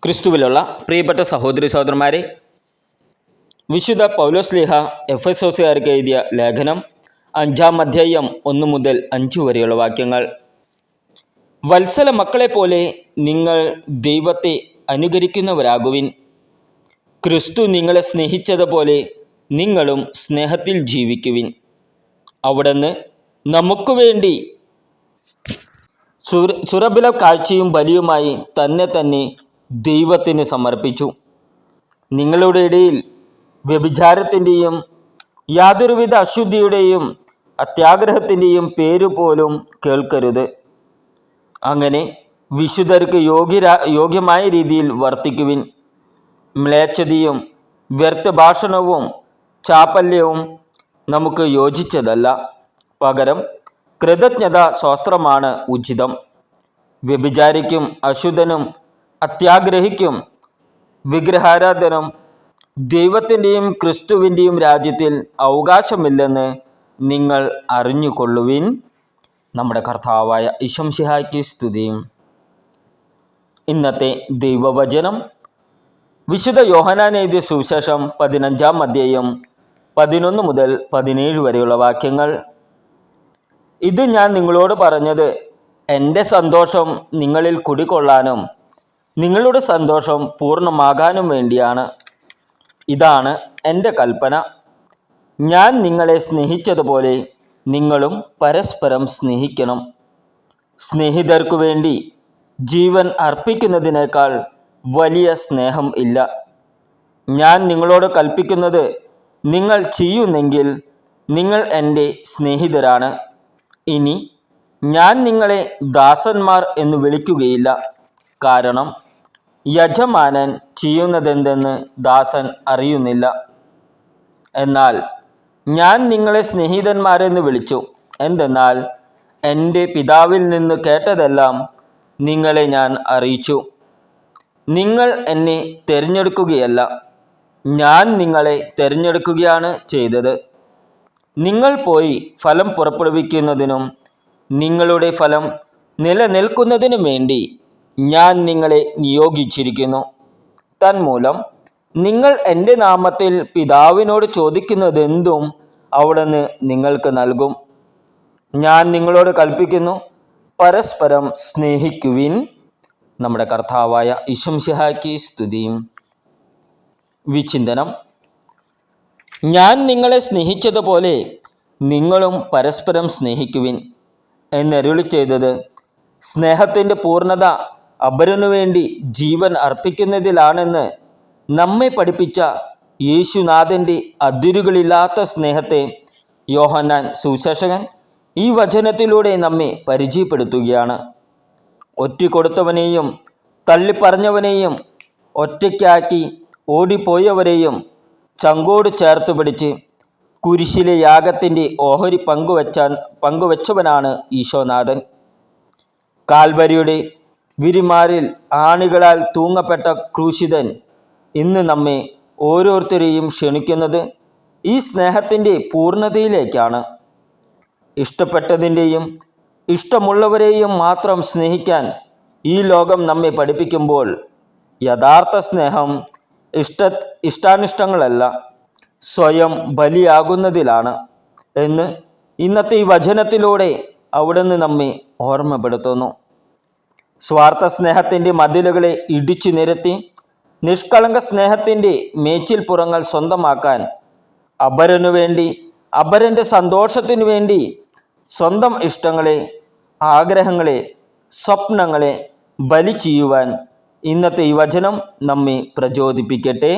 ക്രിസ്തുവിലുള്ള പ്രിയപ്പെട്ട സഹോദരി സഹോദരന്മാരെ, വിശുദ്ധ പൗലോസ്ലീഹ എഫെസോസുകാർക്ക് എഴുതിയ ലേഖനം 5-ാം അധ്യായം 1 മുതൽ 5 വരെയുള്ള വാക്യങ്ങൾ. വത്സല മക്കളെപ്പോലെ നിങ്ങൾ ദൈവത്തെ അനുകരിക്കുന്നവരാകുവിൻ. ക്രിസ്തു നിങ്ങളെ സ്നേഹിച്ചതുപോലെ നിങ്ങളും സ്നേഹത്തിൽ ജീവിക്കുവിൻ. അവിടുന്ന് നമുക്ക് വേണ്ടി സുരഭില കാഴ്ചയും ബലിയുമായി തന്നെ ദൈവത്തിന് സമർപ്പിച്ചു. നിങ്ങളുടെ ഇടയിൽ വ്യഭിചാരത്തിൻ്റെയും യാതൊരുവിധ അശുദ്ധിയുടെയും അത്യാഗ്രഹത്തിൻ്റെയും പേരുപോലും കേൾക്കരുത്. അങ്ങനെ വിശുദ്ധർക്ക് യോഗ്യമായ രീതിയിൽ വർത്തിക്കുവിൻ. മ്ലേച്ഛതയും വ്യർത്ഥഭാഷണവും ചാപ്പല്യവും നമുക്ക് യോജിച്ചതല്ല. പകരം കൃതജ്ഞത ശാസ്ത്രമാണ് ഉചിതം. വ്യഭിചാരിക്കും അശുദ്ധനും അത്യാഗ്രഹിക്കും വിഗ്രഹാരാധനം ദൈവത്തിൻ്റെയും ക്രിസ്തുവിൻ്റെയും രാജ്യത്തിൽ അവകാശമില്ലെന്ന് നിങ്ങൾ അറിഞ്ഞുകൊള്ളുവിൻ. നമ്മുടെ കർത്താവായ ഈശോമിശിഹായ്ക്ക് സ്തുതി. ഇന്നത്തെ ദൈവവചനം വിശുദ്ധ യോഹന്നാൻ എഴുതിയ സുവിശേഷം 15-ാം അധ്യായം 11 മുതൽ 17 വരെയുള്ള വാക്യങ്ങൾ. ഇത് ഞാൻ നിങ്ങളോട് പറഞ്ഞത് എൻ്റെ സന്തോഷം നിങ്ങളിൽ കുടികൊള്ളാനും നിങ്ങളുടെ സന്തോഷം പൂർണ്ണമാകാനും വേണ്ടിയാണ്. ഇതാണ് എൻ്റെ കൽപ്പന. ഞാൻ നിങ്ങളെ സ്നേഹിച്ചതുപോലെ നിങ്ങളും പരസ്പരം സ്നേഹിക്കണം. സ്നേഹിതർക്കു വേണ്ടി ജീവൻ അർപ്പിക്കുന്നതിനേക്കാൾ വലിയ സ്നേഹം ഇല്ല. ഞാൻ നിങ്ങളോട് കൽപ്പിക്കുന്നത് നിങ്ങൾ ചെയ്യുന്നെങ്കിൽ നിങ്ങൾ എൻ്റെ സ്നേഹിതരാണ്. ഇനി ഞാൻ നിങ്ങളെ ദാസന്മാർ എന്ന് വിളിക്കുകയില്ല. കാരണം യജമാനൻ ചെയ്യുന്നതെന്തെന്ന് ദാസൻ അറിയുന്നില്ല. എന്നാൽ ഞാൻ നിങ്ങളെ സ്നേഹിതന്മാരെന്ന് വിളിച്ചു. എന്തെന്നാൽ എൻ്റെ പിതാവിൽ നിന്ന് കേട്ടതെല്ലാം നിങ്ങളെ ഞാൻ അറിയിച്ചു. നിങ്ങൾ എന്നെ തിരഞ്ഞെടുക്കുകയല്ല, ഞാൻ നിങ്ങളെ തിരഞ്ഞെടുക്കുകയാണ് ചെയ്തത്. നിങ്ങൾ പോയി ഫലം പുറപ്പെടുവിക്കുന്നതിനും നിങ്ങളുടെ ഫലം നിലനിൽക്കുന്നതിനും വേണ്ടി ഞാൻ നിങ്ങളെ നിയോഗിച്ചിരിക്കുന്നു. തന്മൂലം നിങ്ങൾ എൻ്റെ നാമത്തിൽ പിതാവിനോട് ചോദിക്കുന്നതെന്തും അവിടുന്ന് നിങ്ങൾക്ക് നൽകും. ഞാൻ നിങ്ങളോട് കൽപ്പിക്കുന്നു, പരസ്പരം സ്നേഹിക്കുവിൻ. നമ്മുടെ കർത്താവായ ഈശോമിശിഹായ്ക്ക് സ്തുതി. വിചിന്തനം: ഞാൻ നിങ്ങളെ സ്നേഹിച്ചതുപോലെ നിങ്ങളും പരസ്പരം സ്നേഹിക്കുവിൻ എന്നരുളി ചെയ്തത് സ്നേഹത്തിൻ്റെ പൂർണ്ണത അപരനു വേണ്ടി ജീവൻ അർപ്പിക്കുന്നതിലാണെന്ന് നമ്മെ പഠിപ്പിച്ച യേശുനാഥൻ്റെ അതിരുകളില്ലാത്ത സ്നേഹത്തെ യോഹന്നാൻ സുവിശേഷകൻ ഈ വചനത്തിലൂടെ നമ്മെ പരിചയപ്പെടുത്തുകയാണ്. ഒറ്റിക്കൊടുത്തവനെയും തള്ളിപ്പറഞ്ഞവനെയും ഒറ്റയ്ക്കാക്കി ഓടിപ്പോയവരെയും ചങ്കോട് ചേർത്ത് പിടിച്ച് കുരിശിലെ യാഗത്തിൻ്റെ ഓഹരി പങ്കുവച്ചവനാണ് ഈശോനാഥൻ. കാൽവരിയുടെ വിരിമാറിൽ ആണികളാൽ തൂങ്ങപ്പെട്ട ക്രൂശിതൻ ഇന്ന് നമ്മെ ഓരോരുത്തരെയും ക്ഷണിക്കുന്നത് ഈ സ്നേഹത്തിൻ്റെ പൂർണ്ണതയിലേക്കാണ്. ഇഷ്ടപ്പെട്ടതിൻ്റെയും ഇഷ്ടമുള്ളവരെയും മാത്രം സ്നേഹിക്കാൻ ഈ ലോകം നമ്മെ പഠിപ്പിക്കുമ്പോൾ യഥാർത്ഥ സ്നേഹം ഇഷ്ടാനിഷ്ടങ്ങളല്ല, സ്വയം ബലിയാകുന്നതിലാണ് എന്ന് ഇന്നത്തെ ഈ വചനത്തിലൂടെ അവിടുന്ന് നമ്മെ ഓർമ്മപ്പെടുത്തുന്നു. സ്വാർത്ഥ സ്നേഹത്തിൻ്റെ മതിലുകളെ ഇടിച്ചു നിരത്തി നിഷ്കളങ്ക സ്നേഹത്തിൻ്റെ മേച്ചിൽപ്പുറങ്ങൾ സ്വന്തമാക്കാൻ അപരനു വേണ്ടി, അപരൻ്റെ സന്തോഷത്തിനു വേണ്ടി സ്വന്തം ഇഷ്ടങ്ങളെ, ആഗ്രഹങ്ങളെ, സ്വപ്നങ്ങളെ ബലി ചെയ്യുവാൻ ഇന്നത്തെ ഈ വചനം നമ്മെ പ്രചോദിപ്പിക്കട്ടെ.